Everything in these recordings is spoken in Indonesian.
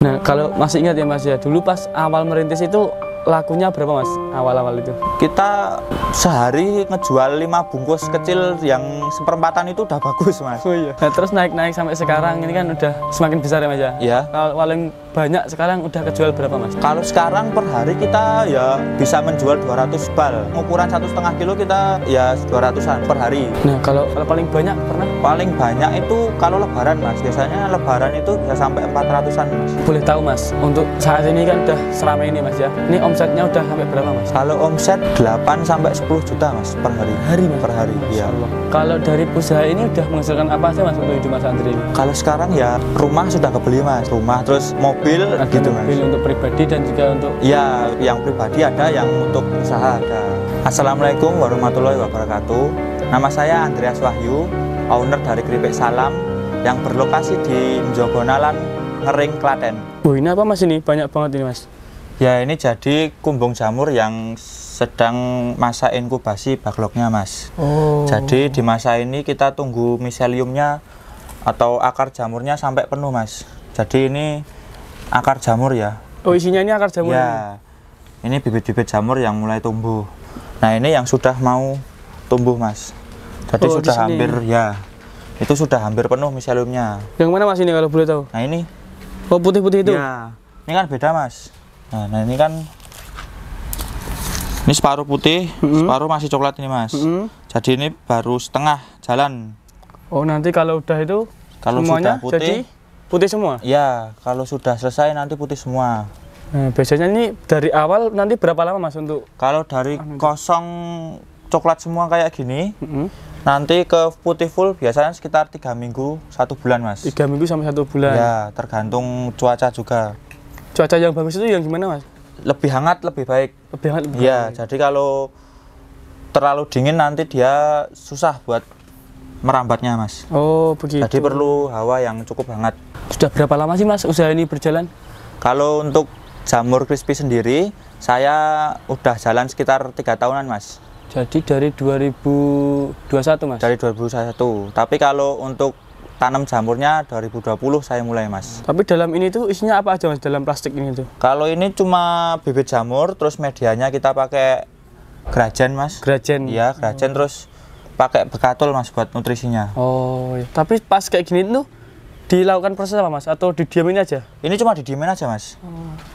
Nah, kalau masih ingat ya Mas ya, dulu pas awal merintis itu lakunya berapa Mas awal-awal itu? Kita sehari ngejual 5 bungkus kecil yang seperempatan itu udah bagus Mas. Oh iya. Nah, terus naik-naik sampai sekarang ini kan udah semakin besar ya Mas ya? Ya. Kalau paling banyak sekarang udah kejual berapa Mas? Kalau sekarang per hari kita ya bisa menjual 200 bal. Ukuran 1,5 kilo kita ya 200-an per hari. Nah, kalau paling banyak pernah? Paling banyak itu kalau lebaran Mas. Biasanya lebaran itu bisa sampai 400-an Mas. Boleh tahu Mas, untuk saat ini kan udah seramai ini Mas ya. Ini omsetnya udah sampai berapa Mas? Kalau omset 8 sampai 10 juta Mas per hari. Mas? Per hari, iya. Kalau dari usaha ini udah menghasilkan apa sih Mas untuk hidup Mas Andri ini? Kalau sekarang ya rumah sudah kebeli Mas. Rumah terus mobil Ada gitu Mas. mobil untuk pribadi dan juga untuk... Ya, yang pribadi ada, yang untuk usaha ada. Assalamualaikum warahmatullahi wabarakatuh. Nama saya Andreas Wahyu, owner dari Kripik Salam yang berlokasi di Njogonalan, Ngering, Klaten. Oh, ini apa Mas ini? Banyak banget ini Mas. Ya, ini jadi kumbung jamur yang sedang masa inkubasi bagloknya Mas. Oh. Jadi di masa ini kita tunggu miseliumnya atau akar jamurnya sampai penuh Mas. Jadi ini akar jamur ya. Oh, isinya ini akar jamur? Ya, ini bibit-bibit jamur yang mulai tumbuh. Nah, ini yang sudah mau tumbuh Mas. Jadi sudah hampir ya, itu sudah hampir penuh miseliumnya. Yang mana Mas ini kalau boleh tahu? Nah, ini. Oh, putih-putih itu? Ya, ini kan beda Mas. Nah ini kan, ini separuh putih, separuh masih coklat ini Mas. Jadi ini baru setengah jalan. Oh, nanti kalau udah itu kalau semuanya sudah putih, jadi putih semua? Ya, kalau sudah selesai nanti putih semua. Nah, biasanya ini dari awal nanti berapa lama Mas untuk? Kalau dari kosong coklat semua kayak gini, nanti ke putih full biasanya sekitar 3 minggu, 1 bulan Mas. 3 minggu sampai 1 bulan? Ya, tergantung cuaca juga. Cuaca yang bagus itu yang gimana Mas? Lebih hangat, lebih baik. Lebih hangat, lebih ya, baik. Jadi kalau terlalu dingin nanti dia susah buat merambatnya Mas. Oh, begitu. Jadi perlu hawa yang cukup hangat. Sudah berapa lama sih Mas usaha ini berjalan? Kalau untuk jamur crispy sendiri, saya udah jalan sekitar 3 tahunan Mas. Jadi dari 2021 Mas? Dari 2021. Tapi kalau untuk tanam jamurnya 2020 saya mulai Mas. Tapi dalam ini tuh isinya apa aja Mas dalam plastik ini tuh? Kalau ini cuma bibit jamur, terus medianya kita pakai grajen Mas. Grajen? Iya, grajen. Terus pakai bekatul Mas buat nutrisinya. Oh, iya. Tapi pas kayak gini tuh dilakukan proses apa Mas? Atau didiamin aja? Ini cuma didiemin aja Mas.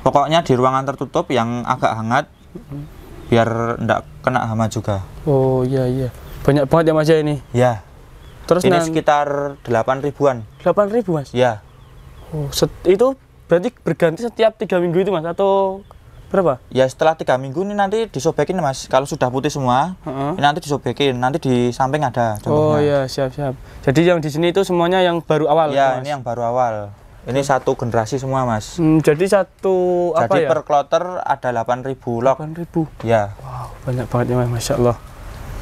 Pokoknya di ruangan tertutup yang agak hangat, biar enggak kena hama juga. Oh iya iya, banyak banget ya Mas ya ini? Ya. Terus ini sekitar 8 ribuan. 8 ribu Mas? Ya. Oh, itu berarti berganti setiap 3 minggu itu Mas? Atau berapa? Ya setelah 3 minggu ini nanti disobekin Mas. Kalau sudah putih semua, ini nanti disobekin. Nanti di samping ada contohnya. Oh iya, siap-siap. Jadi yang di sini itu semuanya yang baru awal? Ya, Mas? ini yang baru awal. Ini satu generasi semua Mas. Jadi satu apa jadi ya? per kloter ada 8.000 log. 8.000? Ya. Wow, banyak banget ya Mas, Masya Allah.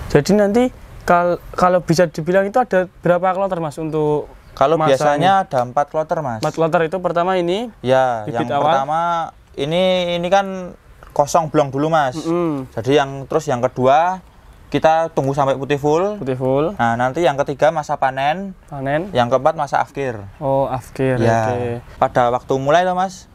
Jadi nanti kalau bisa dibilang itu ada berapa kloter Mas untuk? Kalau biasanya ada 4 kloter Mas. 4 kloter itu pertama ini? Ya, bibit yang awal. pertama ini kan kosong belum dulu Mas. Jadi yang kedua kita tunggu sampai putih full. Putih full. Nah, nanti yang ketiga masa panen. Panen. Yang keempat masa afkir. Oh, afkir. Ya. Okay. Pada waktu mulai tuh Mas,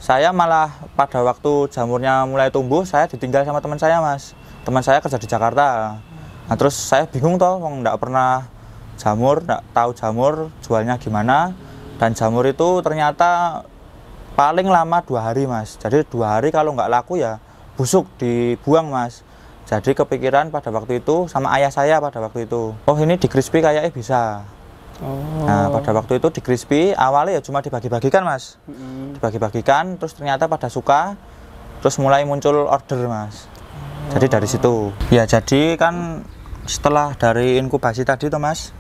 saya malah pada waktu jamurnya mulai tumbuh, saya ditinggal sama teman saya Mas. Teman saya kerja di Jakarta. Nah, terus saya bingung toh, nggak pernah jamur, nggak tahu jamur jualnya gimana. Dan jamur itu ternyata paling lama 2 hari Mas. Jadi 2 hari kalau nggak laku ya busuk, dibuang Mas. Jadi kepikiran pada waktu itu sama ayah saya pada waktu itu, oh ini di crispy kayaknya bisa. Oh. Nah pada waktu itu di crispy awalnya ya cuma dibagi-bagikan Mas. Dibagi-bagikan, terus ternyata pada suka, terus mulai muncul order Mas. Jadi dari situ. Ya jadi kan setelah dari inkubasi tadi tuh Mas,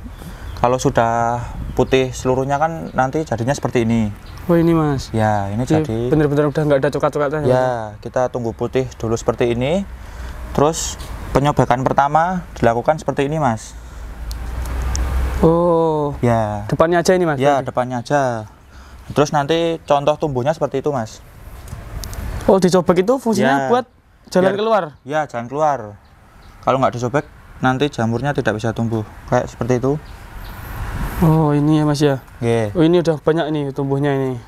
kalau sudah putih seluruhnya kan nanti jadinya seperti ini. Oh ini Mas? Ya ini jadi bener-bener udah nggak ada coklat-coklatnya? Ya kita tunggu putih dulu seperti ini. Terus penyobekan pertama dilakukan seperti ini Mas. Oh ya, depannya aja ini Mas? Ya depannya aja. Terus nanti contoh tumbuhnya seperti itu Mas. Oh disobek itu fungsinya ya, buat jalan keluar? Ya jalan keluar. Kalau nggak disobek nanti jamurnya tidak bisa tumbuh kayak seperti itu. Oh ini ya Mas ya? Yeah. Oh ini udah banyak nih tumbuhnya ini.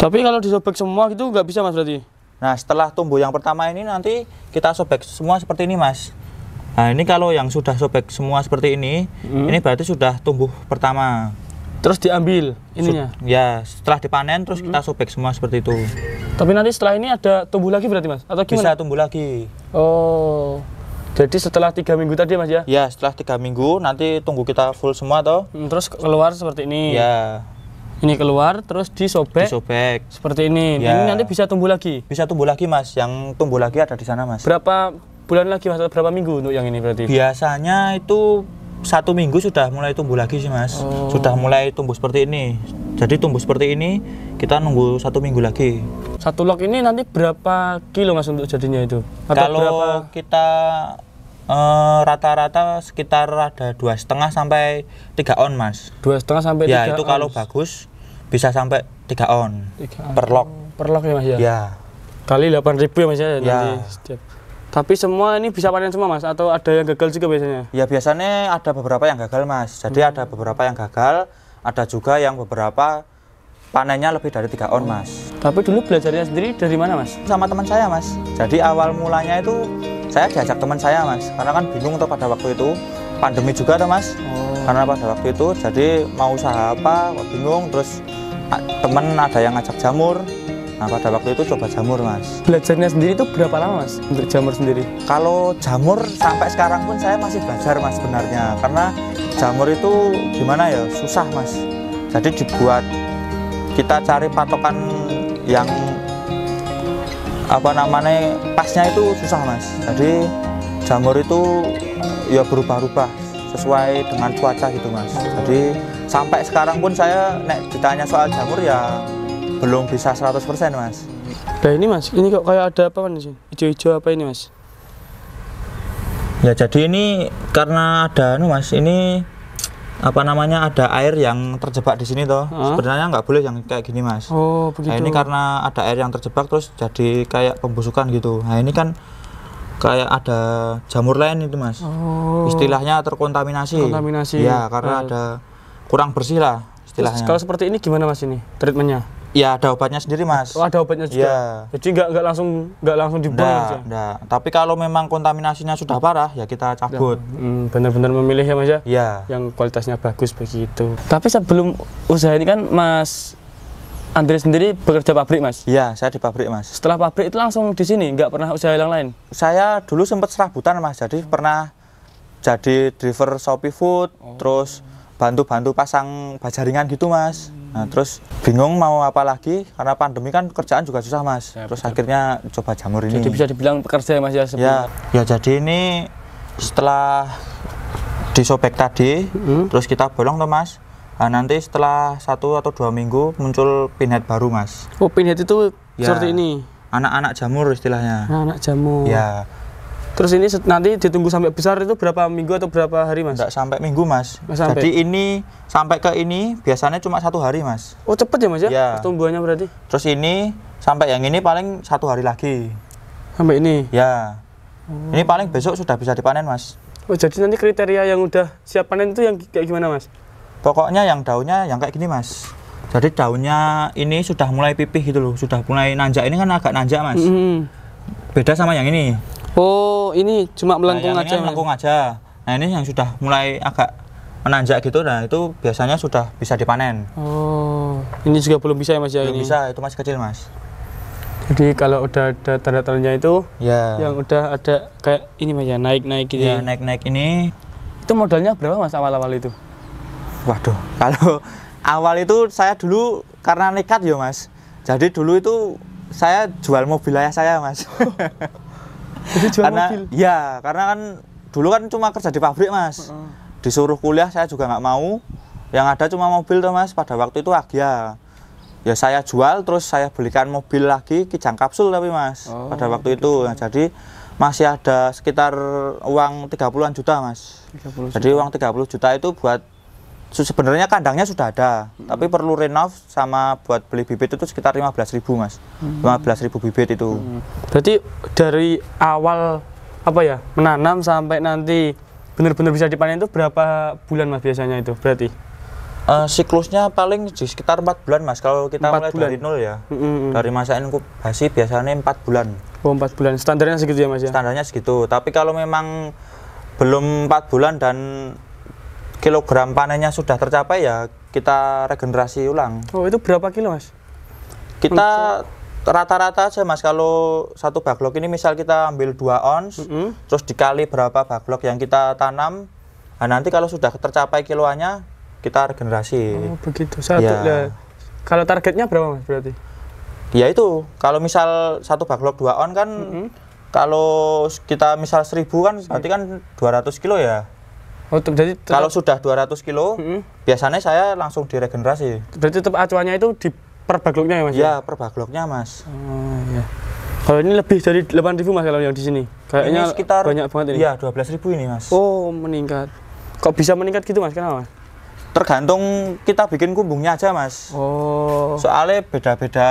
Tapi kalau disobek semua gitu nggak bisa mas berarti? Nah, setelah tumbuh yang pertama ini nanti kita sobek semua seperti ini mas. Nah, ini kalau yang sudah sobek semua seperti ini berarti sudah tumbuh pertama. Terus diambil ininya? Ya, setelah dipanen terus kita sobek semua seperti itu. Tapi nanti setelah ini ada tumbuh lagi berarti mas? Atau gimana? Bisa tumbuh lagi. Oh, jadi setelah 3 minggu tadi mas ya? Ya, setelah 3 minggu nanti tunggu kita full semua toh. Terus keluar seperti ini? Ya. Ini keluar terus disobek? Disobek. Seperti ini? Ya. Ini nanti bisa tumbuh lagi? Bisa tumbuh lagi mas, yang tumbuh lagi ada di sana mas. Berapa bulan lagi mas? Atau berapa minggu untuk yang ini berarti? Biasanya itu 1 minggu sudah mulai tumbuh lagi sih mas. Sudah mulai tumbuh seperti ini. Jadi tumbuh seperti ini kita nunggu 1 minggu lagi. Satu log ini nanti berapa kilo mas untuk jadinya itu? Atau kalau berapa? Kita rata-rata sekitar ada 2,5 sampai 3 on mas. 2,5 sampai 3 Ya itu kalau ons. bagus bisa sampai 3 on 3 per log. Per log ya mas ya? Ya. Kali 8.000 ya mas ya? Ya. Nanti setiap. Tapi semua ini bisa panen semua mas? Atau ada yang gagal juga biasanya? Ya biasanya ada beberapa yang gagal mas. Jadi ada beberapa yang gagal, ada juga yang beberapa panennya lebih dari 3 on mas. Tapi dulu belajarnya sendiri dari mana mas? Sama teman saya mas. Jadi awal mulanya itu saya diajak teman saya mas. Karena kan bingung tuh pada waktu itu. Pandemi juga tuh mas. Karena pada waktu itu jadi mau usaha apa, bingung. Terus temen ada yang ngajak jamur. Nah pada waktu itu coba jamur mas. Belajarnya sendiri itu berapa lama mas untuk jamur sendiri? Kalau jamur sampai sekarang pun saya masih belajar mas sebenarnya. Karena jamur itu gimana ya, susah mas. Jadi dibuat kita cari patokan yang apa namanya pasnya itu susah mas. Jadi jamur itu ya berubah-ubah sesuai dengan cuaca gitu mas. Jadi sampai sekarang pun saya ditanya soal jamur ya belum bisa 100% mas. Nah ini mas, ini kok kayak ada apa mas? Hijau-hijau apa ini mas? Ya jadi ini karena ada mas, ini apa namanya ada air yang terjebak di sini toh. Sebenarnya nggak boleh yang kayak gini mas. Oh begitu. Nah ini karena ada air yang terjebak terus jadi kayak pembusukan gitu. Nah ini kan kayak ada jamur lain itu mas. Istilahnya terkontaminasi. Kontaminasi. Ya karena ada kurang bersih lah istilahnya. Terus, kalau seperti ini gimana mas ini treatmentnya? Ya ada obatnya sendiri mas. Oh ada obatnya juga. Ya. Jadi nggak langsung dibuang aja. Enggak. Tapi kalau memang kontaminasinya sudah parah ya kita cabut. Benar-benar memilih ya mas ya. Ya. Yang kualitasnya bagus begitu. Tapi sebelum usaha ini kan mas Andre sendiri bekerja pabrik mas? Iya saya di pabrik mas. Setelah pabrik itu langsung di sini, nggak pernah usaha yang lain? Saya dulu sempat serabutan mas. Jadi pernah jadi driver Shopee Food, terus bantu-bantu pasang bajaringan gitu mas. Nah terus bingung mau apa lagi karena pandemi kan kerjaan juga susah mas. Terus akhirnya coba jamur ini. Jadi bisa dibilang pekerja ya mas ya? Ya jadi ini setelah disobek tadi, terus kita bolong tuh mas. Nah, nanti setelah 1 atau 2 minggu muncul pinhead baru mas. Oh pinhead itu seperti ini? Anak-anak jamur istilahnya. Anak jamur. Ya. Terus ini nanti ditunggu sampai besar itu berapa minggu atau berapa hari mas? Enggak sampai minggu mas. Sampai. Jadi ini sampai ke ini biasanya cuma 1 hari mas. Oh cepet ya mas ya? Ya. Pertumbuhannya berarti? Terus ini sampai yang ini paling 1 hari lagi. Sampai ini? Ya. Ini paling besok sudah bisa dipanen mas. Oh jadi nanti kriteria yang udah siap panen itu yang kayak gimana mas? Pokoknya yang daunnya yang kayak gini mas. Jadi daunnya ini sudah mulai pipih gitu loh. Sudah mulai nanjak, ini kan agak nanjak mas. Beda sama yang ini. Oh ini cuma melengkung aja. Ini melengkung aja. Nah ini yang sudah mulai agak menanjak gitu, nah itu biasanya sudah bisa dipanen. Oh, ini juga belum bisa ya mas ya? Belum ini? bisa, itu masih kecil mas. Jadi kalau udah ada tanda-tandanya itu, ya. Yang udah ada kayak ini mas ya, naik-naik gitu. Ya naik-naik ini. Itu modalnya berapa mas awal-awal itu? Waduh, kalau awal itu saya dulu karena nekat ya mas. Jadi dulu itu saya jual mobil ayah saya mas. Jadi jual mobil? Ya, karena kan dulu kan cuma kerja di pabrik mas. Disuruh kuliah saya juga nggak mau. Yang ada cuma mobil tuh mas. Pada waktu itu Agya. Ya saya jual terus saya belikan mobil lagi Kijang Kapsul tapi mas. Pada waktu itu. Nah, jadi masih ada sekitar uang 30-an juta mas. 30 jadi uang 30 juta itu buat sebenarnya kandangnya sudah ada, tapi perlu renov sama buat beli bibit itu sekitar 15.000 mas. 15.000 bibit itu. Berarti dari awal apa ya menanam sampai nanti benar-benar bisa dipanen itu berapa bulan mas biasanya itu berarti? Siklusnya paling di sekitar 4 bulan Mas. Kalau kita 4 mulai bulan. dari nol ya. Dari masa inkubasi biasanya 4 bulan. Oh, 4 bulan. Standarnya segitu ya Mas ya? Standarnya segitu. Tapi kalau memang belum 4 bulan dan kilogram panennya sudah tercapai ya kita regenerasi ulang. Oh, itu berapa kilo Mas? Kita rata-rata aja Mas, kalau satu baglok ini misal kita ambil 2 ons, terus dikali berapa baglok yang kita tanam, nah nanti kalau sudah tercapai kiloannya kita regenerasi. Oh, begitu. Satu. Ya. Nah, kalau targetnya berapa Mas berarti? Ya itu, kalau misal satu baglok 2 on kan, kalau kita misal 1000 kan berarti kan 200 kilo ya. Oh, jadi Kalau sudah 200 kilo, biasanya saya langsung diregenerasi. berarti tetap acuannya itu di per bagloknya ya Mas? Ya, per bagloknya Mas. Oh, ya. Kalau ini lebih dari 8.000 Mas kalau yang di sini. Kayaknya Ini sekitar banyak banget ini. Iya, 12.000 ini Mas. Oh, meningkat. Kok bisa meningkat gitu Mas? Kenapa Mas? Tergantung kita bikin kumbungnya aja Mas. Oh. Soalnya beda-beda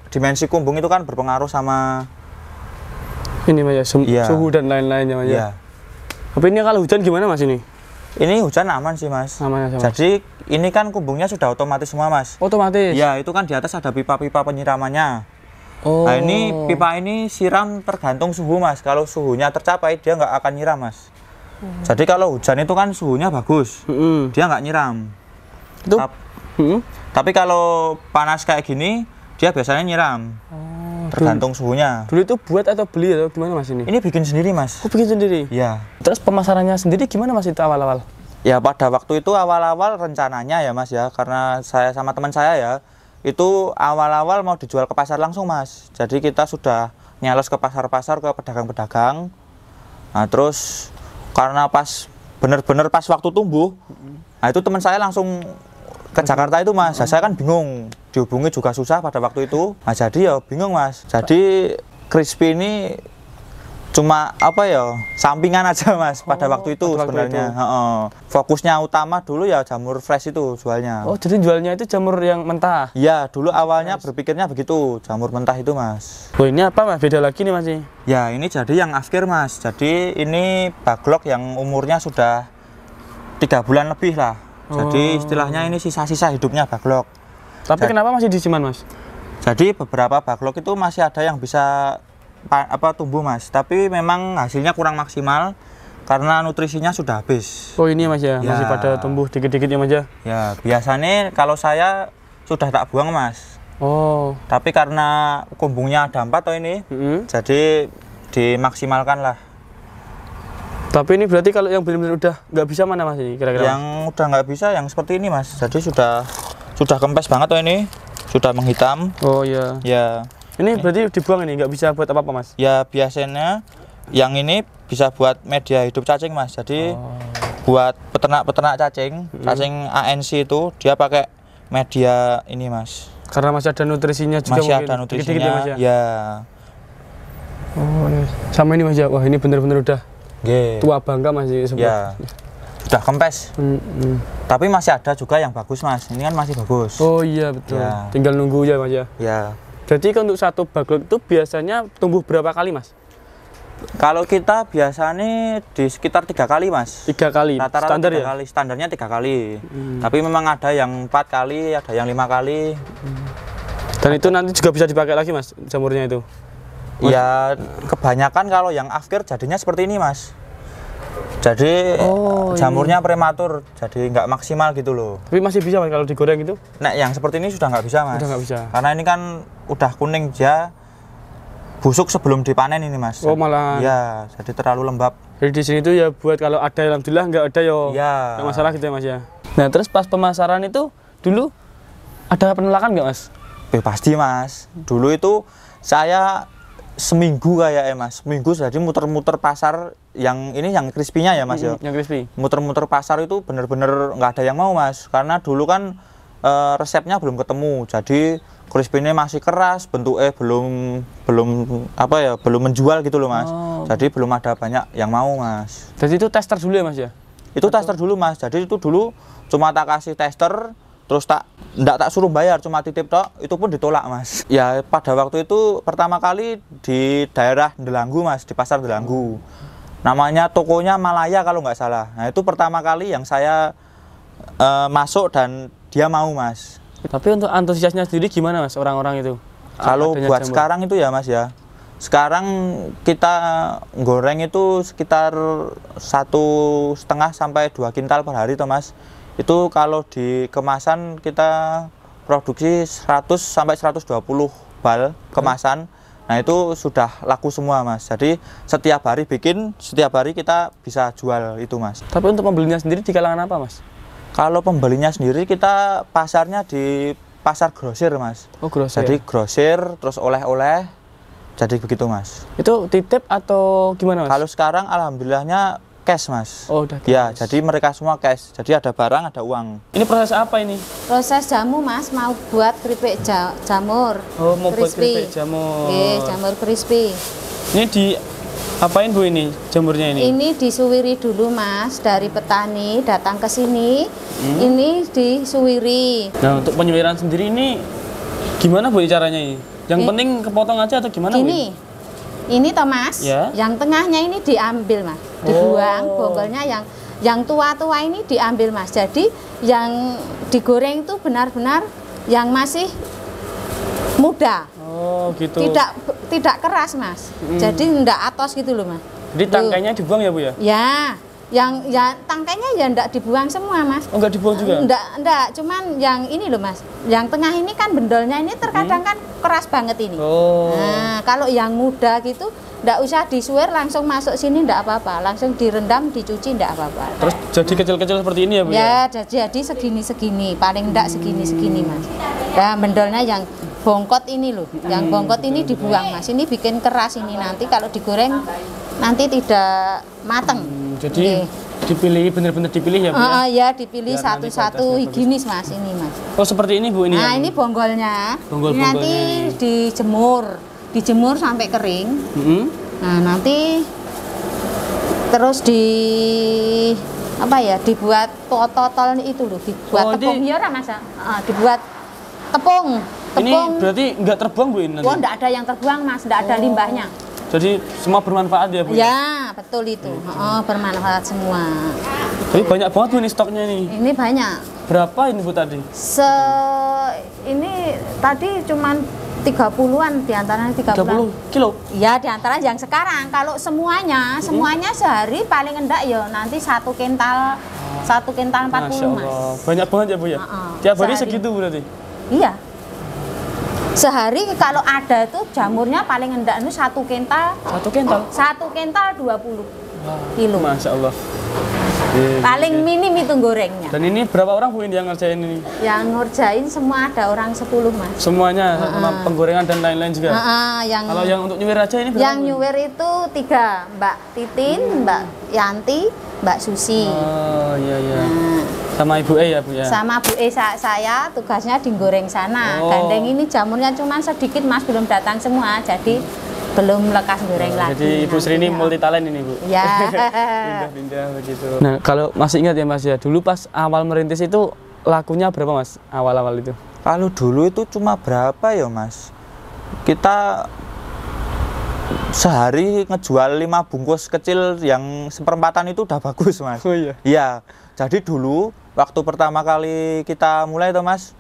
dimensi kumbung itu kan berpengaruh sama Ini Mas ya, Iya. suhu dan lain-lainnya Mas ya. ya. Tapi ini kalau hujan gimana Mas ini? Ini hujan aman sih Mas. Aman aja, Mas. Jadi ini kan kumbungnya sudah otomatis semua Mas. Otomatis. Ya, itu kan di atas ada pipa-pipa penyiramannya. Oh. Nah, ini pipa ini siram tergantung suhu Mas. Kalau suhunya tercapai dia nggak akan nyiram Mas. Jadi kalau hujan itu kan suhunya bagus, dia nggak nyiram. Itu. Tapi kalau panas kayak gini, dia biasanya nyiram. Tergantung suhunya. Dulu itu buat atau beli atau gimana Mas ini? Ini bikin sendiri Mas. Aku bikin sendiri. Ya. Terus pemasarannya sendiri gimana Mas itu awal-awal? Ya pada waktu itu awal-awal rencananya ya Mas ya, karena saya sama teman saya ya, itu awal-awal mau dijual ke pasar langsung Mas. Jadi kita sudah nyales ke pasar-pasar, ke pedagang-pedagang. Nah terus karena pas bener-bener pas waktu tumbuh, nah itu teman saya langsung ke Jakarta itu Mas. Nah, saya kan bingung, dihubungi juga susah pada waktu itu. Nah jadi ya bingung Mas. Jadi crispy ini cuma apa ya, sampingan aja Mas pada waktu itu sebenarnya. Fokusnya utama dulu ya jamur fresh itu jualnya. Oh, jadi jualnya itu jamur yang mentah? Iya, dulu awalnya berpikirnya begitu, jamur mentah itu Mas. Oh, ini apa Mas? Beda lagi nih Mas ini? Ya, ini jadi yang afkir Mas. Jadi ini baglok yang umurnya sudah 3 bulan lebih lah. Jadi istilahnya ini sisa-sisa hidupnya baglok. Tapi kenapa masih disimpan Mas? Jadi beberapa baglok itu masih ada yang bisa tumbuh Mas, tapi memang hasilnya kurang maksimal karena nutrisinya sudah habis. Oh ini Mas ya, masih pada tumbuh dikit-dikit ya Mas ya? Ya, biasanya kalau saya sudah tak buang Mas. Oh. Tapi karena kumbungnya ada 4 toh ini, jadi dimaksimalkan lah. Tapi ini berarti kalau yang benar-benar udah nggak bisa mana Mas ini kira-kira? Yang udah nggak bisa yang seperti ini Mas, jadi sudah kempes banget toh ini, sudah menghitam. Oh iya. Ya. Ini berarti dibuang ini, nggak bisa buat apa-apa Mas? Ya biasanya yang ini bisa buat media hidup cacing Mas. Jadi buat peternak-peternak cacing, cacing ANC itu dia pakai media ini Mas. Karena masih ada nutrisinya juga. Masih mungkin. ada nutrisinya. Dikit-dikit ya Mas ya? Ya. Oh, ini. Sama ini Mas ya. Wah, ini benar-benar udah tua bangka Mas ya. Ya. Sudah kempes. Tapi masih ada juga yang bagus Mas. Ini kan masih bagus. Oh iya betul. Ya. Tinggal nunggu ya Mas ya. Ya. Jadi untuk satu baglok itu biasanya tumbuh berapa kali Mas? Kalau kita biasanya di sekitar 3 kali Mas. 3 kali. Rata-rata Standar 3 ya? kali. Standarnya 3 kali. Tapi memang ada yang 4 kali, ada yang 5 kali. Dan itu nanti juga bisa dipakai lagi Mas jamurnya itu? Ya kebanyakan kalau yang afkir jadinya seperti ini Mas. Jadi jamurnya prematur, jadi nggak maksimal gitu loh. Tapi masih bisa Mas kalau digoreng itu? Nah yang seperti ini sudah nggak bisa Mas. Udah nggak bisa. Karena ini kan udah kuning, dia busuk sebelum dipanen ini Mas. Oh malah. Ya, jadi terlalu lembab. Jadi di sini tuh ya buat kalau ada alhamdulillah, nggak ada Ya. nggak masalah gitu ya Mas ya. Nah terus pas pemasaran itu dulu ada penolakan nggak Mas? Pasti Mas. Dulu itu saya seminggu kayak Mas, seminggu jadi muter-muter pasar yang ini yang crispy-nya ya Mas ya. Yang crispy. Muter-muter pasar itu bener-bener nggak ada yang mau Mas, karena dulu kan resepnya belum ketemu, jadi crispy-nya masih keras, bentuknya belum apa ya, belum menjual gitu loh Mas. Jadi belum ada banyak yang mau Mas. Jadi itu tester dulu ya Mas ya? Itu tester dulu Mas, jadi itu dulu cuma tak kasih tester, terus ndak tak suruh bayar, cuma titip tok, itu pun ditolak Mas. Ya pada waktu itu pertama kali di daerah Delanggu Mas, di pasar Delanggu. Namanya tokonya Malaya kalau nggak salah. Nah itu pertama kali yang saya masuk dan dia mau, Mas. Tapi untuk antusiasnya sendiri gimana Mas orang-orang itu? Kalau Adanya buat jamur. sekarang itu ya Mas ya, sekarang kita goreng itu sekitar 1,5 sampai 2 kintal per hari toh Mas. Itu kalau di kemasan kita produksi 100 sampai 120 bal kemasan. Nah itu sudah laku semua Mas. Jadi setiap hari bikin, setiap hari kita bisa jual itu Mas. Tapi untuk pembelinya sendiri di kalangan apa Mas? Kalau pembelinya sendiri kita pasarnya di pasar grosir Mas. Oh grosir. Jadi grosir terus oleh-oleh. Jadi begitu Mas. Itu titip atau gimana Mas? Kalau sekarang alhamdulillahnya cash Mas. Oh udah Ya, cash. jadi mereka semua cash. Jadi ada barang, ada uang. Ini proses apa ini? Proses jamu Mas, mau buat keripik jamur. Oh mau buat Crispy. keripik jamur. Jamur crispy. Ini di apain Bu ini jamurnya ini? Ini disuwiri dulu Mas, dari petani datang ke sini. Ini disuwiri. Nah untuk penyuiran sendiri ini gimana Bu caranya ini? Yang penting kepotong aja atau gimana Bu? Gini. Ini toh Mas, Ya. yang tengahnya ini diambil Mas, dibuang bonggolnya yang tua-tua ini diambil Mas. Jadi yang digoreng itu benar-benar yang masih muda. Oh gitu. Tidak keras Mas. Jadi enggak atos gitu loh Mas. Jadi tangkainya dibuang ya Bu ya? Ya, yang tangkainya ya enggak dibuang semua Mas. Oh enggak dibuang juga? Enggak, cuman yang ini loh Mas. Yang tengah ini kan bendolnya ini terkadang kan keras banget ini. Oh. Nah, kalau yang muda gitu enggak usah disuir langsung masuk sini enggak apa-apa, langsung direndam, dicuci enggak apa-apa. Terus jadi kecil-kecil seperti ini ya Bu ya? Ya, jadi segini-segini, paling enggak segini-segini Mas. Nah, bendolnya yang bongkot ini loh, yang bongkot ini dibuang Mas. Ini bikin keras ini nanti kalau digoreng nanti tidak mateng. Jadi dipilih benar-benar dipilih ya Bu ya? Ya dipilih Biar nanti satu-satu kualitasnya higienis Mas ini Mas. Oh seperti ini Bu ini? Nah yang- ini bonggolnya. Ini nanti Bonggol-bonggolnya dijemur sampai kering. Mm-mm. Nah nanti terus dibuat totol itu loh, dibuat Oh, tepung ini- ya ora Mas. Dibuat tepung. Ini berarti nggak terbuang Bu ini nanti? Oh enggak ada yang terbuang Mas, enggak ada limbahnya. Jadi semua bermanfaat ya Bu? Ya betul itu. Bermanfaat semua. Jadi banyak banget Bu ini stoknya ini. Ini banyak. Berapa ini Bu tadi? Ini tadi cuman 30-an, diantaranya 30-an. 30 kilo? Ya diantara yang sekarang. Kalau semuanya sehari paling enggak ya nanti 1 kental 40 Masya Mas. Allah. Banyak banget ya Bu ya? Heeh. Tiap hari Sehari. segitu berarti? Iya. Sehari kalau ada itu jamurnya paling enggak itu 1 kental. 1 kental? 1 kental 20 kilo. Masya Allah. Paling minim itu gorengnya. Dan ini berapa orang Bu ini yang ngerjain ini? Yang ngerjain semua ada orang 10 Mas. Semuanya, sama penggorengan dan lain-lain juga? Kalau yang untuk nyuwir aja ini berapa? Yang Bu? nyuwir itu 3, Mbak Titin, Mbak Yanti, Mbak Susi. Oh iya iya. Nah, Sama Ibu E ya Bu ya? sama Bu saya tugasnya digoreng sana. Oh. Gandeng ini jamurnya cuma sedikit Mas, belum datang semua, jadi belum lekas goreng lagi. Jadi Ibu Sri ini nanti. multi talent ini Bu? Ya. Pindah-pindah begitu. Nah kalau masih ingat ya Mas ya, dulu pas awal merintis itu lakunya berapa Mas awal-awal itu? Kalau dulu itu cuma berapa ya Mas? Kita sehari ngejual 5 bungkus kecil yang seperempatan itu udah bagus Mas. Oh iya? Iya, jadi dulu waktu pertama kali kita mulai tuh Mas,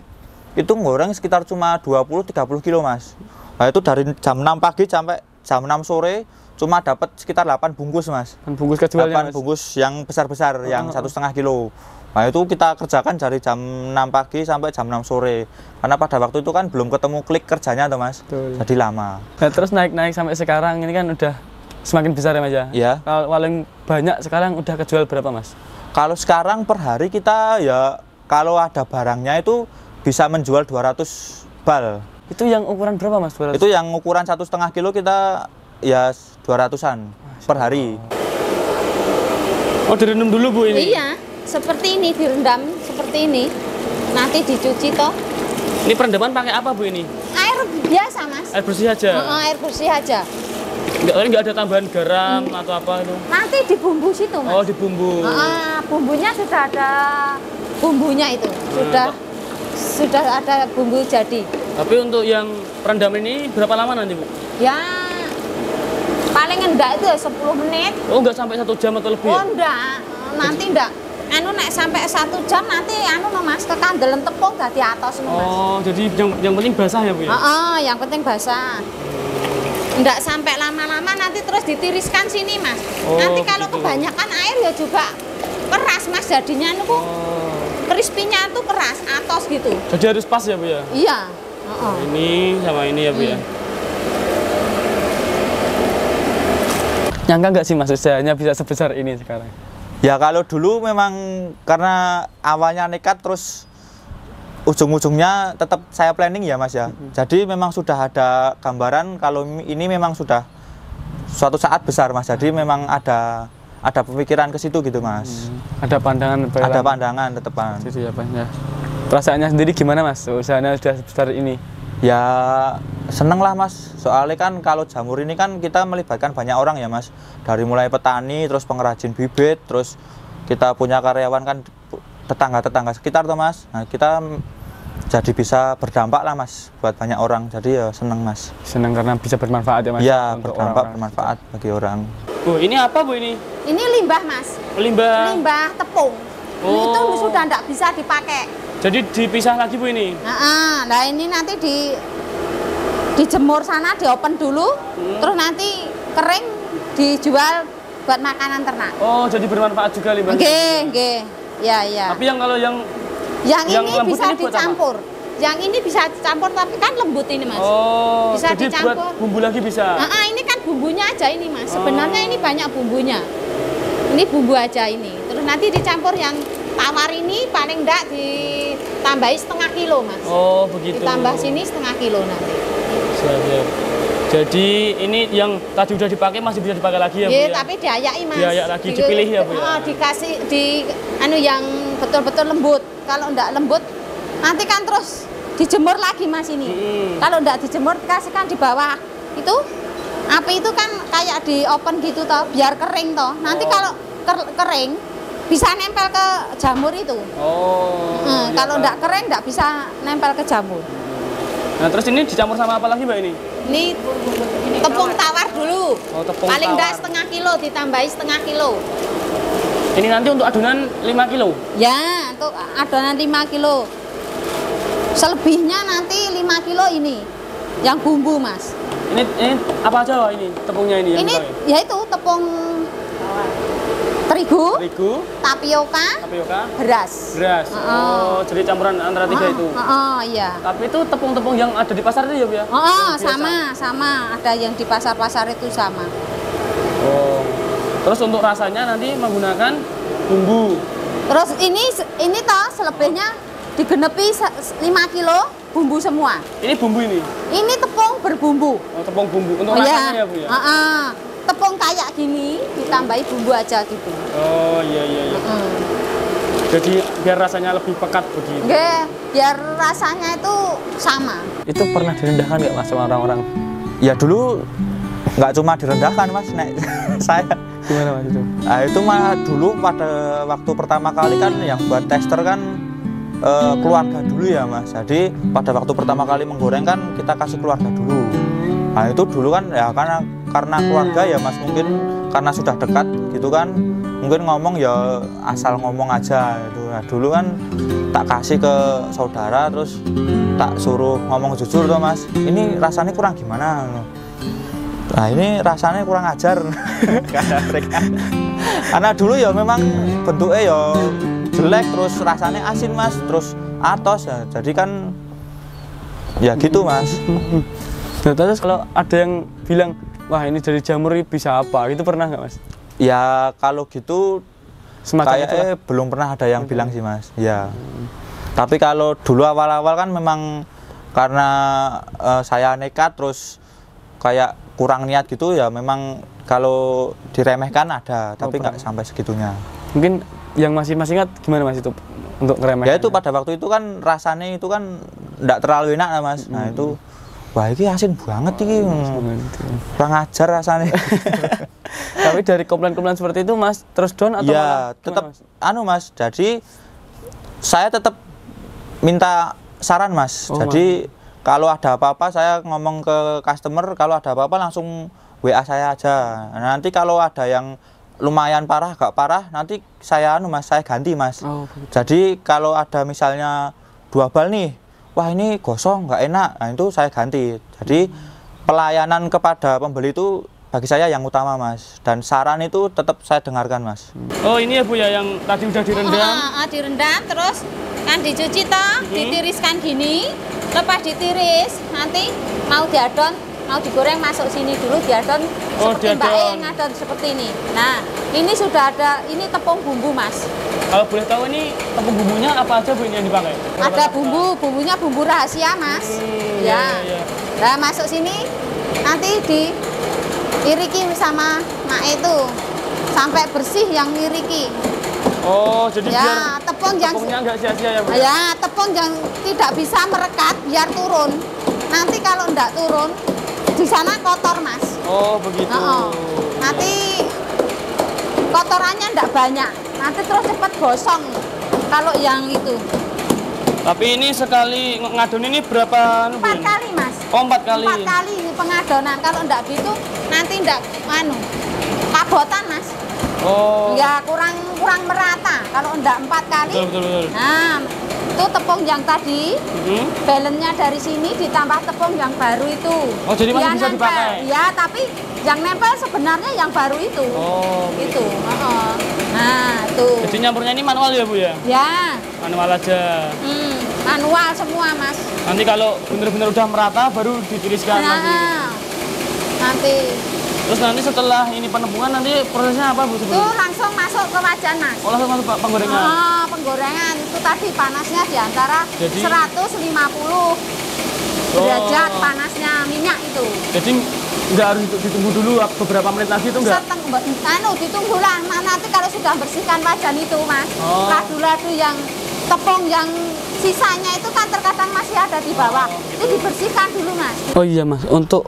itu ngoreng sekitar cuma 20-30 kilo Mas. Nah itu dari jam 6 pagi sampai jam 6 sore cuma dapat sekitar 8 bungkus Mas. Dan bungkus kejualnya 8 Mas? bungkus yang besar-besar, yang 1,5 kilo. Nah itu kita kerjakan dari jam 6 pagi sampai jam 6 sore. Karena pada waktu itu kan belum ketemu klik kerjanya tuh Mas. Betul. Jadi lama. Nah, terus naik-naik sampai sekarang ini kan udah semakin besar ya Mas ya? Iya. Kalau paling banyak sekarang udah kejual berapa Mas? Kalau sekarang per hari kita ya kalau ada barangnya itu bisa menjual 200 bal. Itu yang ukuran berapa Mas? 200? Itu yang ukuran 1,5 kilo kita ya 200-an per hari. Oh direndam dulu Bu ini? Iya, seperti ini direndam seperti ini. Nanti dicuci toh. Ini perendaman pakai apa Bu ini? Air biasa Mas. Air bersih aja? Air bersih aja. Nggak ada tambahan garam atau apa itu? Nanti dibumbu situ Mas. Oh dibumbu. Bumbunya sudah ada bumbunya itu. Sudah ada bumbu jadi. Tapi untuk yang perendam ini berapa lama nanti Bu? Ya paling enggak itu 10 menit. Oh nggak sampai 1 jam atau lebih Oh ya? enggak, nanti enggak. anu nek sampai 1 jam nanti anu no Mas kekandelen tepung dadi atos no Mas. Oh, jadi yang penting basah ya Bu ya? Yang penting basah. Enggak sampai lama-lama nanti terus ditiriskan sini Mas. Nanti kalau gitu. kebanyakan air ya juga keras Mas jadinya anu kok. Crispy-nya tuh keras, atos gitu. Jadi harus pas ya Bu ya? Iya. Ini sama ini ya Bu ya? Nyangka nggak sih Mas usahanya bisa sebesar ini sekarang? Ya kalau dulu memang karena awalnya nekat terus ujung-ujungnya tetap saya planning ya Mas ya. Jadi memang sudah ada gambaran kalau ini memang sudah suatu saat besar Mas. Jadi memang ada pemikiran ke situ gitu Mas. Ada pandangan. Ada pandangan tetepan. Gitu ya Pak ya. Perasaannya sendiri gimana Mas? Usahanya sudah sebesar ini? Ya seneng lah Mas. Soalnya kan kalau jamur ini kan kita melibatkan banyak orang ya Mas. Dari mulai petani, terus pengrajin bibit, terus kita punya karyawan kan tetangga-tetangga sekitar tuh Mas. Nah kita jadi bisa berdampak lah Mas buat banyak orang. Jadi ya seneng Mas. Seneng karena bisa bermanfaat ya Mas? Iya berdampak bermanfaat bagi orang. Bu ini apa Bu ini? Ini limbah Mas. Limbah. Limbah tepung. Itu sudah tidak bisa dipakai. Jadi dipisah lagi Bu ini? Nah ini nanti dijemur sana, diopen dulu, terus nanti kering dijual buat makanan ternak. Oh jadi bermanfaat juga limbahnya? Nggih. Ya. Tapi yang yang ini bisa ini dicampur. Yang ini bisa dicampur tapi kan lembut ini Mas. Oh, bisa jadi dicampur. buat bumbu lagi bisa? Ini kan bumbunya aja ini Mas. Sebenarnya ini banyak bumbunya. Ini bumbu aja ini. Terus nanti dicampur yang tawar ini paling enggak ditambahi setengah kilo Mas. Oh begitu. Ditambah sini setengah kilo nanti. Siap. Jadi ini yang tadi udah dipakai masih bisa dipakai lagi ya Bu ya? Tapi diayai Mas. Diayak lagi, dipilih ya Bu ya? Dikasih yang betul-betul lembut. Kalau enggak lembut nanti kan terus dijemur lagi Mas ini. Kalau enggak dijemur dikasihkan di bawah itu api itu kan kayak di oven gitu toh, biar kering toh. Nanti kalau kering bisa nempel ke jamur itu. Kalau enggak kering enggak bisa nempel ke jamur. Nah terus ini dicampur sama apa lagi Mbak ini? Ini tepung tawar dulu. Tepung paling enggak tawar. setengah kilo, ditambahi setengah kilo. Ini nanti untuk adonan 5 kilo? Ya, untuk adonan 5 kilo. Selebihnya nanti 5 kilo ini yang bumbu Mas. Ini apa aja Wak ini tepungnya ini? Ini yaitu tepung terigu, tapioka, beras. Oh, jadi campuran antara tiga itu? Iya. Tapi itu tepung-tepung yang ada di pasar itu ya Bu ya? Sama. Ada yang di pasar-pasar itu sama. Oh. Terus untuk rasanya nanti menggunakan bumbu. Terus ini toh selebihnya digenepi 5 kilo bumbu semua. Ini bumbu ini? Ini tepung berbumbu. Oh, tepung bumbu. Untuk rasanya ya Bu ya? Tepung kayak gini ditambahi bumbu aja gitu. Oh iya. Jadi biar rasanya lebih pekat begitu. Biar rasanya itu sama. Itu pernah direndahkan nggak Mas sama orang-orang? Ya dulu nggak cuma direndahkan Mas, saya. Gimana Mas itu? Nah itu mah dulu pada waktu pertama kali kan yang buat tester kan keluarga dulu ya Mas. Jadi pada waktu pertama kali menggoreng kan kita kasih keluarga dulu. Nah itu dulu kan ya karena keluarga ya Mas, mungkin karena sudah dekat gitu kan, mungkin ngomong ya asal ngomong aja gitu. Nah, dulu kan tak kasih ke saudara terus tak suruh ngomong jujur tuh Mas, ini rasanya kurang gimana? Nah ini rasanya kurang ajar karena mereka. Karena dulu ya memang bentuknya ya jelek, terus rasanya asin Mas, terus atos ya. Jadi kan ya gitu Mas. Nah, terus kalau ada yang bilang, wah ini dari jamur ini bisa apa? Itu pernah nggak Mas? Ya kalau gitu kayaknya belum pernah ada yang bilang sih Mas. Ya. Tapi kalau dulu awal-awal kan memang karena saya nekat terus kayak kurang niat gitu ya, memang kalau diremehkan ada, tapi nggak sampai segitunya. Mungkin yang masih ingat gimana Mas itu untuk ngeremehkan? Ya itu pada waktu itu kan rasanya itu kan nggak terlalu enak Mas. Nah itu wah ini asin banget ini, kurang ajar rasanya. Tapi dari komplain-komplain seperti itu Mas terus down atau ya tetap Mas? Jadi saya tetap minta saran Mas. Jadi kalau ada apa-apa saya ngomong ke customer, kalau ada apa-apa langsung WA saya aja. Nanti kalau ada yang lumayan parah, agak parah, nanti saya saya ganti mas. Jadi kalau ada misalnya 2 bal nih, wah ini gosong nggak enak, nah itu saya ganti. Jadi pelayanan kepada pembeli itu bagi saya yang utama mas, dan saran itu tetap saya dengarkan mas. Oh ini ya Bu ya, yang tadi udah direndam? Direndam terus kan dicuci toh, ditiriskan gini, lepas ditiris nanti mau diadon, mau digoreng masuk sini dulu diadon seperti Mbak E ngadon seperti ini. Nah ini sudah ada, ini tepung bumbu mas. Kalau boleh tahu ini tepung bumbunya apa aja Bu yang dipakai? Ada bumbunya bumbu rahasia mas. Ya. Nah masuk sini nanti diiriki sama Mak itu sampai bersih yang ngiriki. Oh, jadi ya, biar tepungnya nggak sia-sia ya Bu? Ya, tepung yang tidak bisa merekat biar turun. Nanti kalau enggak turun di sana kotor mas. Oh begitu. Nanti kotorannya enggak banyak. Nanti terus cepat gosong. Kalau yang itu. Tapi ini sekali ngadon ini berapa? 4 kali mas. Oh 4 kali. 4 kali pengadonan. Kalau enggak gitu nanti enggak kabotan mas. Oh. Ya kurang merata. Kalau enggak 4 kali. Betul. Nah itu tepung yang tadi, balance-nya dari sini ditambah tepung yang baru itu. Oh jadi masih bisa dipakai? Ya tapi yang nempel sebenarnya yang baru itu. Oh itu. Nah tuh. Jadi nyampurnya ini manual ya Bu ya? Ya. Manual aja. Manual semua mas. Nanti kalau benar-benar udah merata baru ditiriskan lagi. Nanti. Terus nanti setelah ini penepungan nanti prosesnya apa Bu? Itu langsung masuk ke wajan mas. Oh langsung masuk penggorengan? Penggorengan itu tadi panasnya di antara 150 derajat panasnya minyak itu. Jadi nggak harus ditunggu dulu beberapa menit lagi itu enggak? Ditunggu lah. Nanti kalau sudah bersihkan wajan itu mas, ladu-ladu yang tepung yang sisanya itu kan terkadang masih ada di bawah. Itu dibersihkan dulu mas. Oh iya mas, untuk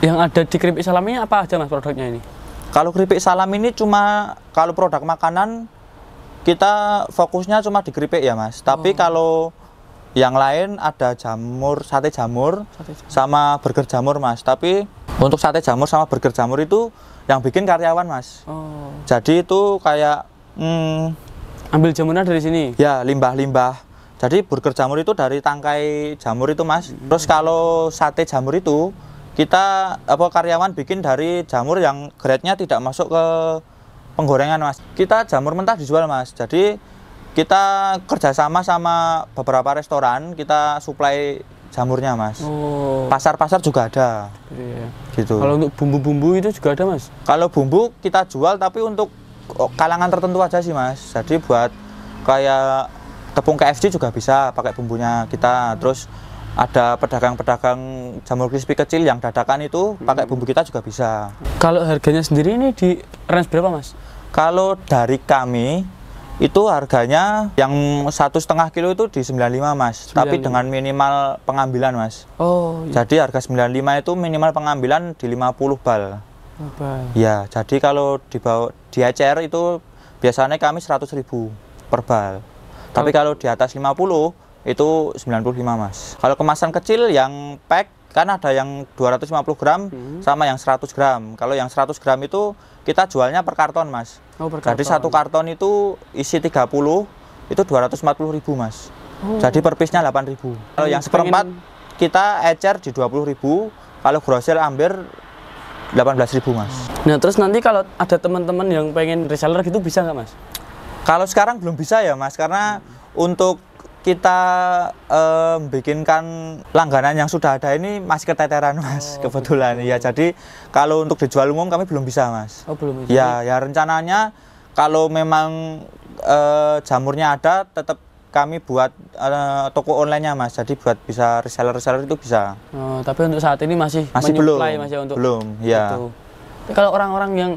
yang ada di keripik salam ini apa aja mas produknya ini? Kalau keripik salam ini cuma, kalau produk makanan kita fokusnya cuma di keripik ya mas. Tapi kalau yang lain ada jamur, sate jamur sama burger jamur mas. Tapi untuk sate jamur sama burger jamur itu yang bikin karyawan mas. Jadi itu kayak ambil jamurnya dari sini? Ya limbah-limbah. Jadi burger jamur itu dari tangkai jamur itu mas. Terus kalau sate jamur itu kita karyawan bikin dari jamur yang grade-nya tidak masuk ke penggorengan mas. Kita jamur mentah dijual mas. Jadi kita kerjasama sama beberapa restoran, kita suplai jamurnya mas. Pasar-pasar juga ada. Gitu. Kalau untuk bumbu-bumbu itu juga ada mas? Kalau bumbu kita jual tapi untuk kalangan tertentu aja sih mas. Jadi buat kayak tepung KFC juga bisa pakai bumbunya kita. Terus ada pedagang-pedagang jamur crispy kecil yang dadakan itu pakai bumbu kita juga bisa. Kalau harganya sendiri ini di range berapa mas? Kalau dari kami itu harganya yang 1,5 kilo itu di 95 mas, 95. Tapi dengan minimal pengambilan mas. Iya. Jadi harga 95 itu minimal pengambilan di 50 bal. Ya, jadi kalau di ECR itu biasanya kami 100.000 per bal. Tapi kalau di atas 50 itu 95 mas. Kalau kemasan kecil yang pack kan ada yang 250 gram sama yang 100 gram. Kalau yang 100 gram itu kita jualnya per karton mas. Jadi satu karton itu isi 30 itu 240.000 mas. Jadi per piece-nya 8.000. Kalau yang seperempat kita ecer di 20.000. Kalau grosir ambil 18.000 mas. Nah terus nanti kalau ada teman-teman yang pengen reseller gitu bisa nggak mas? Kalau sekarang belum bisa ya mas, karena untuk kita bikinkan langganan yang sudah ada ini masih keteteran mas, kebetulan ya. Jadi kalau untuk dijual umum kami belum bisa mas. Belum bisa. Ya rencananya kalau memang jamurnya ada, tetap kami buat toko online-nya mas. Jadi buat bisa reseller itu bisa. Tapi untuk saat ini masih belum mas ya untuk belum ya. Kalau orang-orang yang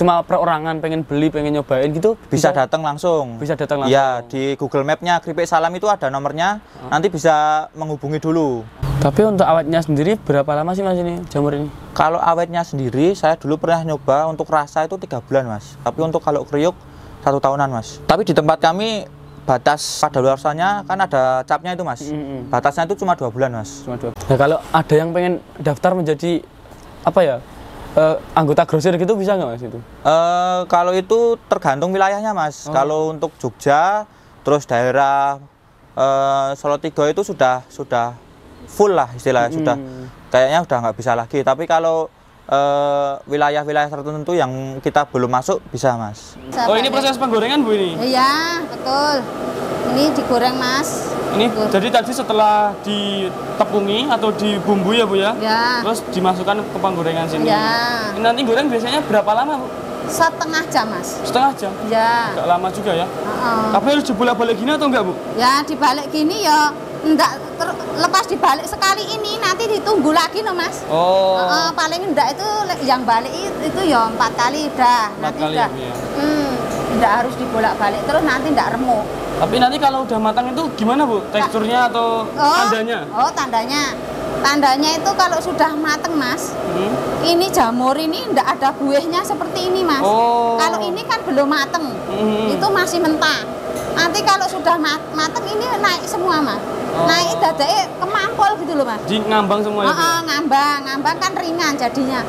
cuma perorangan pengen beli, pengen nyobain gitu bisa datang langsung. Bisa datang langsung. Ya, di Google Map-nya Keripik Salam itu ada nomornya. Nanti bisa menghubungi dulu. Tapi untuk awetnya sendiri berapa lama sih mas ini jamur ini? Kalau awetnya sendiri saya dulu pernah nyoba untuk rasa itu 3 bulan mas. Tapi untuk kalau kriuk 1 tahunan mas. Tapi di tempat kami batas kadaluarsanya kan ada capnya itu mas. Batasnya itu cuma 2 bulan mas. Cuma 2. Nah kalau ada yang pengen daftar menjadi apa ya, anggota grosir gitu bisa nggak Mas itu? Kalau itu tergantung wilayahnya Mas. Kalau untuk Jogja, terus daerah Salatiga itu sudah full lah istilahnya, sudah kayaknya udah nggak bisa lagi. Tapi kalau wilayah-wilayah tertentu yang kita belum masuk bisa Mas. Oh ini proses penggorengan Bu ini? Iya betul. Ini digoreng Mas. Ini jadi tadi setelah ditepungi atau dibumbui ya Bu ya? Ya. Terus dimasukkan ke penggorengan sini. Ya. Ini nanti goreng biasanya berapa lama Bu? Setengah jam Mas. Setengah jam? Ya. Agak lama juga ya? Tapi harus dibolak-balik gini atau enggak Bu? Ya dibalik gini ya. Enggak lepas dibalik sekali ini nanti ditunggu lagi loh Mas. Paling enggak itu yang balik itu ya 4 kali udah. 4 nanti kali udah. ya? Enggak harus dibolak-balik terus nanti enggak remuk. Tapi nanti kalau udah matang itu gimana Bu? Teksturnya atau tandanya? Tandanya. Tandanya itu kalau sudah mateng Mas. Ini jamur ini enggak ada buahnya seperti ini Mas. Kalau ini kan belum mateng. Itu masih mentah. Nanti kalau sudah mateng ini naik semua Mas. Naik dadanya kemampol gitu loh Mas. Di ngambang semua ya? Ngambang kan ringan jadinya.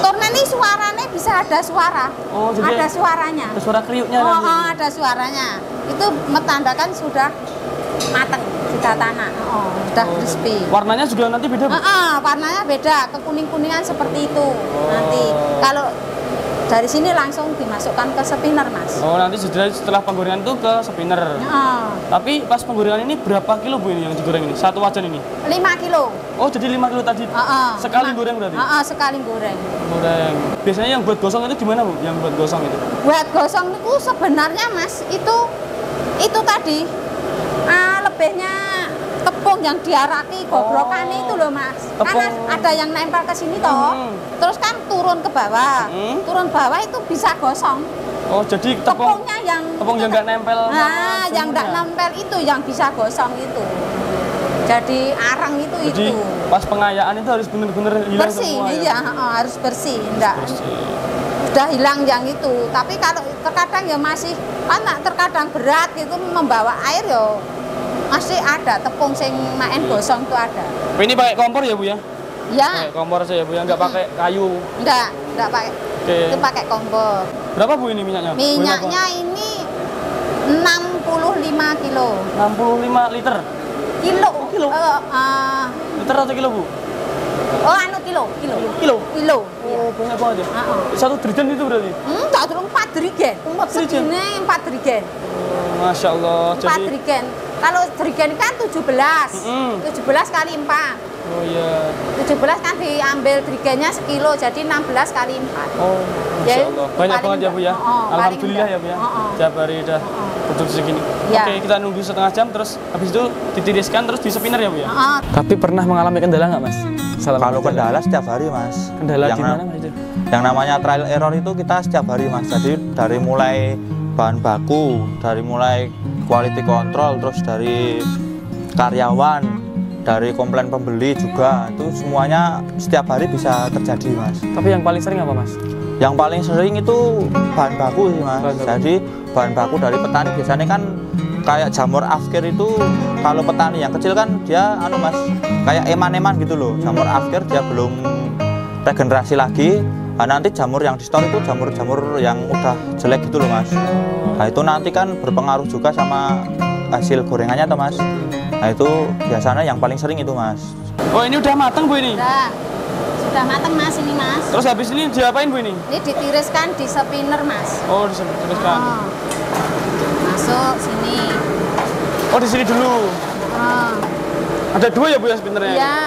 Karena ini suaranya bisa ada suara. Jadi ada suaranya. Ada suara kriuknya nanti. Ada suaranya. Itu menandakan sudah mateng, sudah tanah. Sudah crispy. Warnanya juga nanti beda Bu? Warnanya beda, kekuning-kuningan seperti itu. Nanti kalau dari sini langsung dimasukkan ke spinner Mas. Nanti setelah penggorengan itu ke spinner. Tapi pas penggorengan ini berapa kilo Bu ini yang digoreng ini? Satu wajan ini? 5 kilo. Jadi 5 kilo tadi? Sekali goreng berarti? Sekali goreng. Goreng. Biasanya yang buat gosong itu gimana Bu? Yang buat gosong itu? Buat gosong itu sebenarnya Mas, itu tadi lebihnya tepung yang diaraki gobrokan itu loh Mas. Karena ada yang nempel ke sini toh. Terus kan turun ke bawah. Turun bawah itu bisa gosong. Jadi tepungnya yang nggak nempel. Yang nggak nempel itu yang bisa gosong itu. Jadi arang itu. Jadi pas pengayaan itu harus benar-benar hilang bersih, semua iya, harus bersih. Enggak. Udah hilang yang itu. Tapi kalau terkadang ya masih terkadang berat gitu membawa air ya masih ada tepung sing main gosong itu ada. Ini pakai kompor ya Bu ya? Ya. Pakai kompor saja ya Bu ya, nggak pakai kayu? Enggak pakai. Itu pakai kompor. Berapa Bu ini minyaknya? Minyaknya ini 65 kilo. 65 liter? Kilo. Liter atau kilo Bu? Kilo. Banyak banget ya? Satu dirigen itu berarti? Enggak, 4 dirigen. 4 dirigen. Masya Allah. 4 dirigen. Kalau dirigen kan 17. 17 kali 4. Oh iya. 17 kan diambil dirigennya sekilo, jadi 16 kali 4. Masya Allah. Banyak banget ya Bu ya? Alhamdulillah ya Bu ya? Tiap hari udah produksi segini. Oke, kita nunggu setengah jam, terus habis itu ditiriskan, terus di spinner ya Bu ya? Tapi pernah mengalami kendala nggak Mas? Kalau kendala setiap hari Mas. Kendala gimana Mas itu? Yang namanya trial error itu kita setiap hari Mas. Jadi dari mulai bahan baku, dari mulai quality control, terus dari karyawan, dari komplain pembeli juga, itu semuanya setiap hari bisa terjadi Mas. Tapi yang paling sering apa Mas? Yang paling sering itu bahan baku sih Mas. Jadi bahan baku dari petani biasanya kan kayak jamur afkir itu, kalau petani yang kecil kan dia Mas kayak eman-eman gitu loh. Jamur afkir dia belum regenerasi lagi. Nah, nanti jamur yang di store itu jamur-jamur yang udah jelek gitu loh Mas. Nah itu nanti kan berpengaruh juga sama hasil gorengannya toh Mas. Nah itu biasanya yang paling sering itu Mas. Ini udah matang Bu ini? Sudah matang Mas ini Mas. Terus habis ini diapain Bu ini? Ini ditiriskan di spinner Mas. Ditiriskan. Masuk sini. Di sini dulu. Ada 2 ya Bu ya spinnernya? Iya.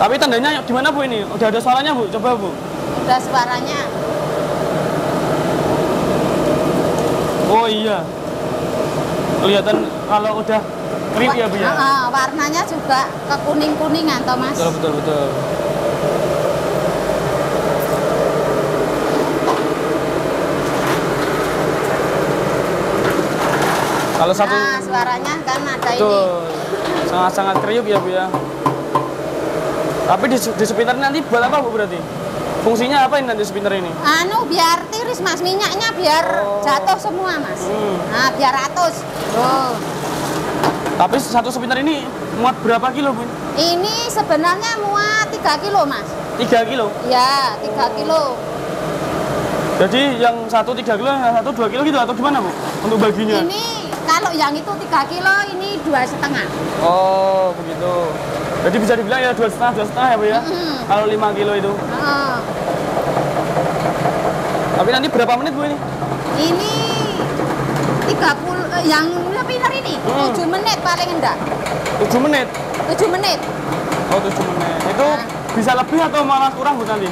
Tapi tandanya di mana Bu ini? Udah ada suaranya Bu? Coba Bu. Udah suaranya. Oh iya. Kelihatan kalau udah kriuk ya Bu ya? Warnanya juga kekuning-kuningan toh Mas. Betul. Kalau satu suaranya kan ada betul. Ini. Sangat-sangat kriuk ya Bu ya. Tapi di spinner nanti buat apa Bu berarti? Fungsinya apa ini nanti spinner ini? Biar tiris Mas, minyaknya biar jatuh semua Mas. Biar ratus. Tapi satu spinner ini muat berapa kilo Bu? Ini sebenarnya muat 3 kilo Mas. 3 kilo? Ya, 3 kilo. Jadi yang satu 3 kilo, yang satu 2 kilo gitu atau gimana Bu? Untuk baginya? Ini kalau yang itu 3 kilo, ini 2,5. Oh, begitu. Jadi bisa dibilang ya 2,5 ya Bu ya? Kalau 5 kilo itu. Tapi nanti berapa menit Bu ini? Ini 30, yang pinter ini 7 menit paling enggak. 7 menit? 7 menit. Oh, 7 menit. Itu bisa lebih atau malah kurang Bu nanti?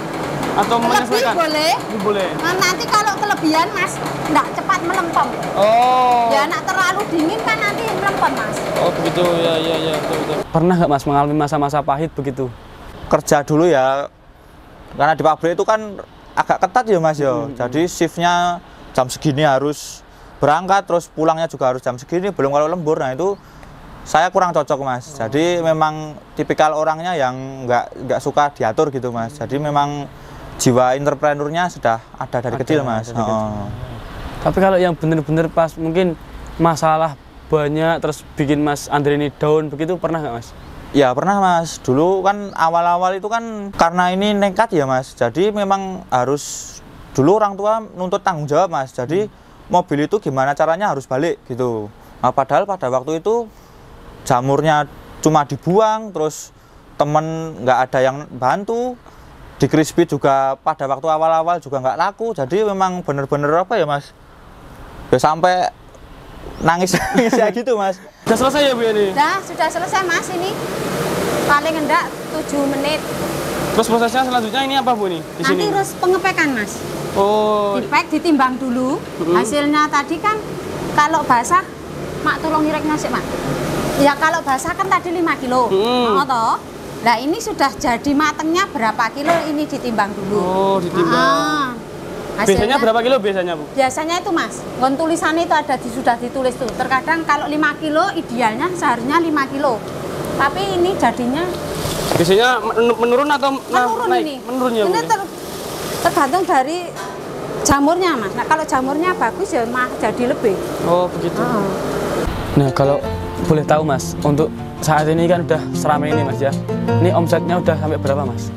Atau menyesuaikan? Lebih boleh. Boleh. Nah, nanti kalau kelebihan Mas, enggak cepat melempem. Oh. Ya, nak terlalu dingin kan nanti melempem Mas. Oh, begitu. Ya, betul. Pernah nggak Mas mengalami masa-masa pahit begitu? Kerja dulu ya, karena di pabrik itu kan agak ketat ya Mas ya. Jadi shiftnya jam segini harus berangkat, terus pulangnya juga harus jam segini, belum kalau lembur. Nah itu saya kurang cocok Mas. Jadi memang tipikal orangnya yang nggak suka diatur gitu Mas. Jadi memang jiwa entrepreneurnya sudah ada dari kecil Mas. Tapi kalau yang bener-bener pas mungkin masalah banyak terus bikin Mas Andre ini down begitu, pernah nggak Mas? Ya pernah Mas. Dulu kan awal-awal itu kan karena ini nekat ya Mas. Jadi memang harus, dulu orang tua nuntut tanggung jawab Mas. Jadi mobil itu gimana caranya harus balik gitu. Nah, padahal pada waktu itu jamurnya cuma dibuang, terus temen nggak ada yang bantu. Di Crispy juga pada waktu awal-awal juga nggak laku. Jadi memang bener-bener apa ya Mas, ya sampai nangis ya gitu Mas. Sudah selesai ya Bu ini? Sudah selesai Mas ini. Paling enggak 7 menit. Terus prosesnya selanjutnya ini apa Bu ini? Di Nanti sini? terus pengepekan Mas. Oh. Dipek, ditimbang dulu. Hasilnya tadi kan kalau basah, Mak tolong ngireknya sih Mak. Ya kalau basah kan tadi 5 kilo. Toh. Nah ini sudah jadi matengnya berapa kilo, ini ditimbang dulu. Oh, ditimbang. Biasanya berapa kilo biasanya Bu? Biasanya itu Mas, ngon tulisannya itu ada sudah ditulis tuh. Terkadang kalau 5 kilo idealnya seharusnya 5 kilo. Tapi ini jadinya biasanya menurun atau menurun naik? Ini. Menurun ya Bu? Ini tergantung dari jamurnya Mas. Nah kalau jamurnya bagus ya jadi lebih. Oh begitu. Nah kalau boleh tahu Mas, untuk saat ini kan udah seramai ini Mas ya. Ini omsetnya udah sampai berapa Mas?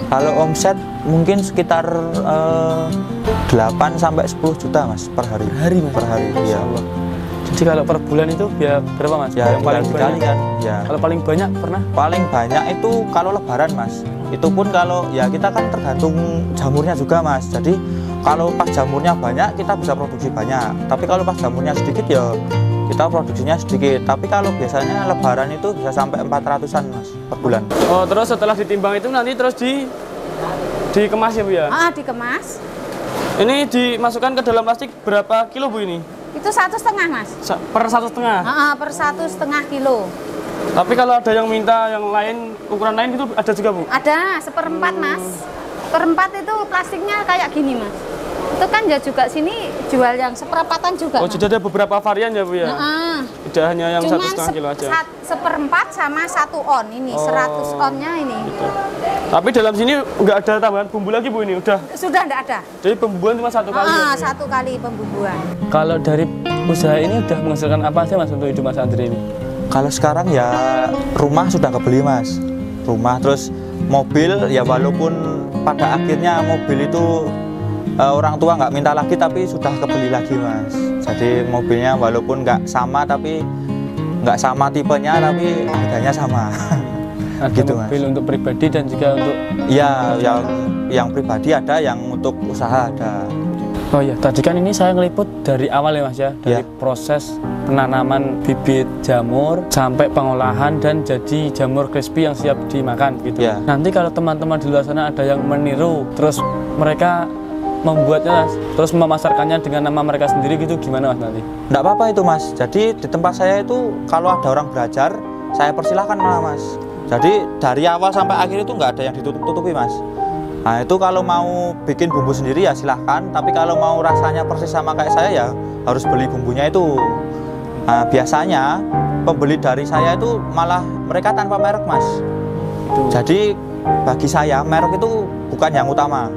Kalau omset mungkin sekitar 8 sampai 10 juta Mas per hari. Mas? Per hari, iya. Jadi kalau per bulan itu ya berapa Mas? Ya yang paling dikali kan. Ya. Kalau paling banyak pernah? Paling banyak itu kalau lebaran Mas. Itu pun kalau ya kita kan tergantung jamurnya juga Mas. Jadi kalau pas jamurnya banyak kita bisa produksi banyak. Tapi kalau pas jamurnya sedikit ya kita produksinya sedikit. Tapi kalau biasanya lebaran itu bisa sampai 400-an Mas per bulan. Oh, terus setelah ditimbang itu nanti terus dikemas ya Bu ya? Dikemas. Ini dimasukkan ke dalam plastik berapa kilo Bu ini? Itu 1,5 Mas. Per 1,5? Per 1,5 kilo. Tapi kalau ada yang minta yang lain, ukuran lain itu ada juga Bu? Ada, 1/4 Mas. 1/4 itu plastiknya kayak gini Mas. Itu kan ya juga sini jual yang 1/4-an juga. Oh, jadi ada beberapa varian ya Bu ya? Tidak hanya yang 1,5 kilo aja? 1/4 sama 1 on ini, 100 onnya ini. Gitu. Tapi dalam sini nggak ada tambahan bumbu lagi Bu ini? Sudah nggak ada. Jadi pembubuhan cuma 1 kali? Ya, satu kali pembubuhan. Kalau dari usaha ini udah menghasilkan apa sih Mas untuk hidup Mas Andre ini? Kalau sekarang ya rumah sudah kebeli Mas. Rumah, terus mobil ya walaupun pada akhirnya mobil itu orang tua nggak minta lagi tapi sudah kebeli lagi Mas. Jadi mobilnya walaupun nggak sama tapi nggak sama tipenya tapi harganya sama. Ada gitu, mobil Mas, untuk pribadi dan juga untuk ya yang pribadi ada, yang untuk usaha ada. Oh ya, tadi kan ini saya ngeliput dari awal ya Mas ya, dari proses penanaman bibit jamur sampai pengolahan dan jadi jamur crispy yang siap dimakan gitu. Nanti kalau teman-teman di luar sana ada yang meniru, terus mereka membuatnya terus memasarkannya dengan nama mereka sendiri gitu, gimana Mas nanti? Nggak apa-apa itu Mas. Jadi di tempat saya itu kalau ada orang belajar, saya persilahkan malah Mas. Jadi dari awal sampai akhir itu nggak ada yang ditutup-tutupi Mas. Nah itu kalau mau bikin bumbu sendiri ya silahkan, tapi kalau mau rasanya persis sama kayak saya ya harus beli bumbunya itu. Nah, biasanya pembeli dari saya itu malah mereka tanpa merek Mas. Jadi bagi saya merek itu bukan yang utama.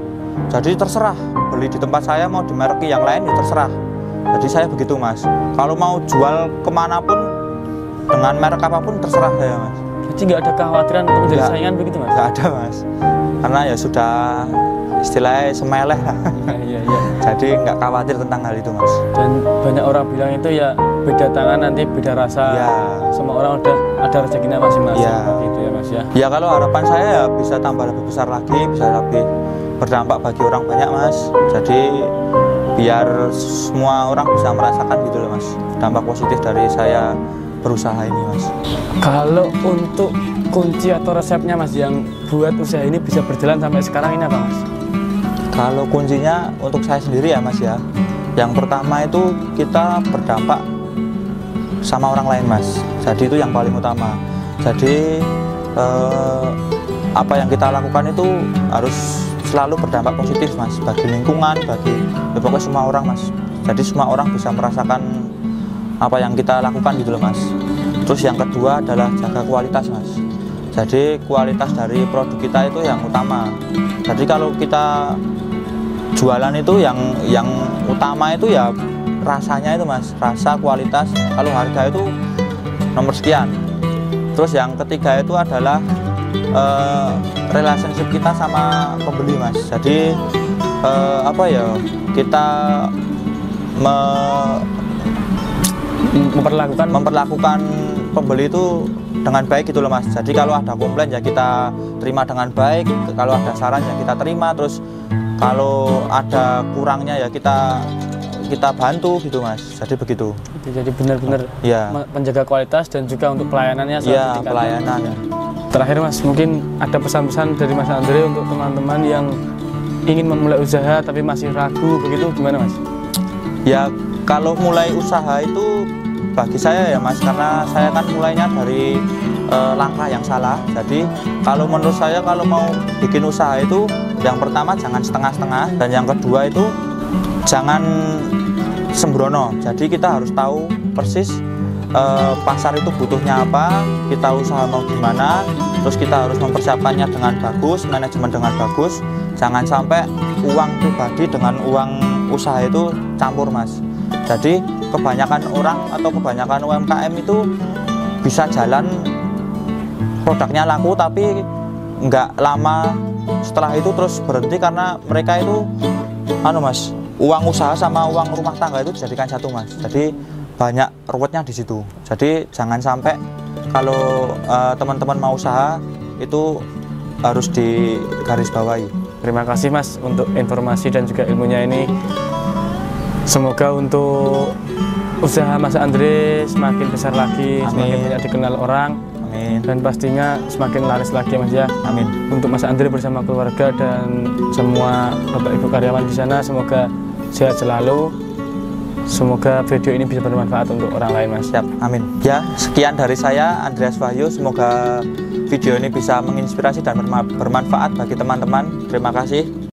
Jadi terserah beli di tempat saya mau dimereki yang lain ya terserah. Jadi saya begitu Mas. Kalau mau jual kemanapun dengan merek apapun terserah saya Mas. Jadi nggak ada kekhawatiran untuk menjadi saingan begitu Mas? Nggak ada Mas, karena ya sudah istilahnya semeleh lah. Iya. Jadi nggak khawatir tentang hal itu Mas. Dan banyak orang bilang itu ya beda tangan nanti beda rasa. Ya. Semua orang udah ada rezekinya masing-masing. Ya. Gitu ya Mas ya. Ya kalau harapan saya ya bisa tambah lebih besar lagi, bisa lebih berdampak bagi orang banyak Mas. Jadi biar semua orang bisa merasakan gitu loh Mas, dampak positif dari saya berusaha ini Mas. Kalau untuk kunci atau resepnya Mas yang buat usaha ini bisa berjalan sampai sekarang ini apa Mas? Kalau kuncinya untuk saya sendiri ya Mas ya, yang pertama itu kita berdampak sama orang lain Mas. Jadi itu yang paling utama. Jadi apa yang kita lakukan itu harus selalu berdampak positif Mas, bagi lingkungan, bagi pokoknya semua orang Mas. Jadi semua orang bisa merasakan apa yang kita lakukan gitu loh Mas. Terus yang kedua adalah jaga kualitas Mas. Jadi kualitas dari produk kita itu yang utama. Jadi kalau kita jualan itu yang utama itu ya rasanya itu Mas, rasa, kualitas. Kalau harga itu nomor sekian. Terus yang ketiga itu adalah relationship kita sama pembeli Mas. Jadi apa ya, kita memperlakukan pembeli itu dengan baik gitu loh Mas. Jadi kalau ada komplain ya kita terima dengan baik, kalau ada saran ya kita terima, terus kalau ada kurangnya ya kita bantu gitu Mas. Jadi begitu. Jadi benar-benar ya, menjaga kualitas dan juga untuk pelayanannya ya, pelayanan ya. Terakhir Mas, mungkin ada pesan-pesan dari Mas Andre untuk teman-teman yang ingin memulai usaha tapi masih ragu begitu, gimana Mas? Ya kalau mulai usaha itu bagi saya ya Mas, karena saya kan mulainya dari langkah yang salah. Jadi kalau menurut saya kalau mau bikin usaha itu yang pertama jangan setengah-setengah, dan yang kedua itu jangan sembrono. Jadi kita harus tahu persis pasar itu butuhnya apa, kita usaha mau gimana, terus kita harus mempersiapkannya dengan bagus, manajemen dengan bagus. Jangan sampai uang pribadi dengan uang usaha itu campur Mas. Jadi kebanyakan orang atau kebanyakan UMKM itu bisa jalan, produknya laku tapi nggak lama setelah itu terus berhenti karena mereka itu Mas, uang usaha sama uang rumah tangga itu dijadikan satu Mas. Jadi banyak ruwetnya di situ. Jadi jangan sampai kalau teman-teman mau usaha itu harus digarisbawahi. Terima kasih Mas untuk informasi dan juga ilmunya ini. Semoga untuk usaha Mas Andre semakin besar lagi, Amin. semakin banyak dikenal orang. Amin. Dan pastinya semakin laris lagi Mas ya. Amin. Untuk Mas Andre bersama keluarga dan semua Bapak Ibu karyawan di sana, semoga sehat selalu. Semoga video ini bisa bermanfaat untuk orang lain Mas. Siap, amin. Ya, sekian dari saya Andreas Wahyu. Semoga video ini bisa menginspirasi dan bermanfaat bagi teman-teman. Terima kasih.